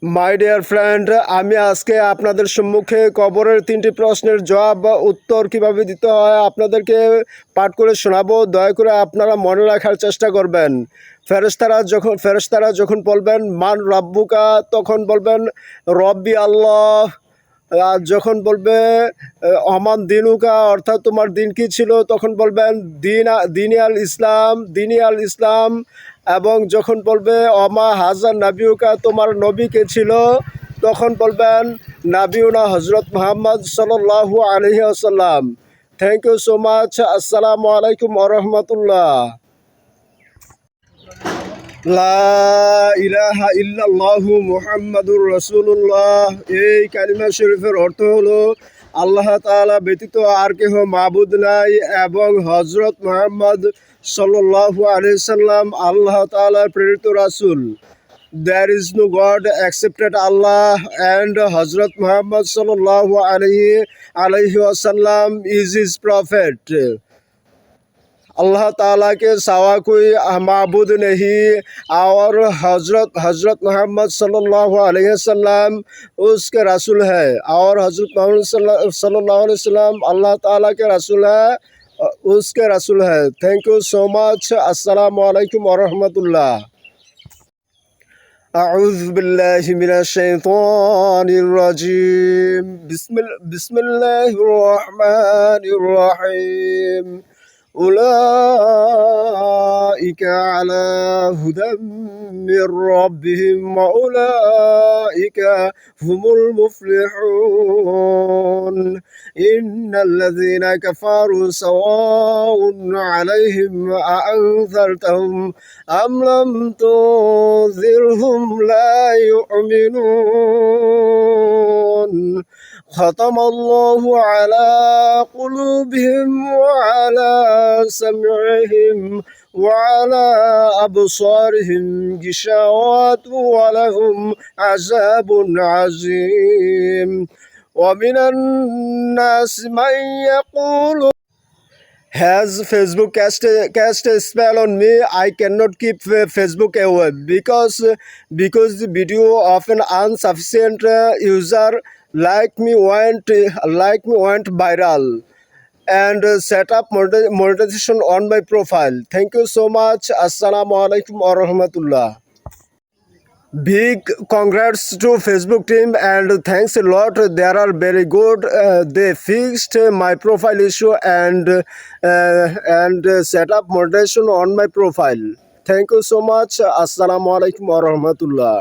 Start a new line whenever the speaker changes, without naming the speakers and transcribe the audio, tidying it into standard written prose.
My dear friend, আমি আজকে আপনাদের সম্মুখে কবরের 3টি প্রশ্নের জবাব বা উত্তর কিভাবে দিতে হয় আপনাদেরকে পাঠ করে শোনাবো। দয়া করে আপনারা মনে রাখার চেষ্টা করবেন। ফেরেশতারা যখন বলবেন মান রাব্বুকা, তখন বলবেন রব্বি আল্লাহ। আর যখন বলবে অমান দিনুকা, অর্থাৎ তোমার দিন কি ছিল, তখন বলবেন দিনী আল ইসলাম। এবং যখন বলবে অমা হাজার নাবিউকা, তোমার নবী কে ছিল, তখন বলবেন নাবিউনা হজরত মুহাম্মদ সাল্লাল্লাহু আলাইহি ওয়াসাল্লাম। Thank you so much. আসসালামু আলাইকুম ওয়া রাহমাতুল্লাহ। লা ইলাহা ইল্লাল্লাহু মুহাম্মাদুর রাসূলুল্লাহ। এই কালিমা শরীফের অর্থ হলো আল্লাহ তাআলা ব্যতীত আর কেহ মাবুদ নাই এবং হযরত মুহাম্মদ সাল্লাল্লাহু আলাইহি সাল্লাম আল্লাহ তাআলার প্রেরিত রাসূল। There is no God except Allah, and Hazrat Muhammad sallallahu alaihi wasallam is his prophet. अल्लाह ताला के सिवा कोई माबूद नहीं और हज़रत मोहम्मद सल्लल्लाहु अलैहि वसल्लम उसके रसूल है और हज़रत मोहम्मद सल्लल्लाहु अलैहि वसल्लम अल्लाह ताला के रसूल है, उसके रसूल है। Thank you so much. अस्सलामु अलैकुम व रहमतुल्लाह। أعوذ بالله من الشيطان الرجيم بسم الله الرحمن الرحيم أولئك على هدى من ربهم وأولئك هم المفلحون إن الذين كفروا سواء عليهم أأنذرتهم أم لم تنذرهم لا يؤمنون ختم الله على قلوبهم وعلى سمعهم وعلى أبصارهم غشاوة ولهم عذاب عظيم ومن الناس من يقول Has Facebook cast a spell on me? I cannot keep Facebook away because the video of an insufficient user like me went viral and set up monetization on my profile. Thank you so much. Assalamu alaikum wa rahmatullah. Big congrats to Facebook team and thanks a lot. They are very good. They fixed my profile issue and set up monetization on my profile. Thank you so much. Assalamu alaikum wa rahmatullah.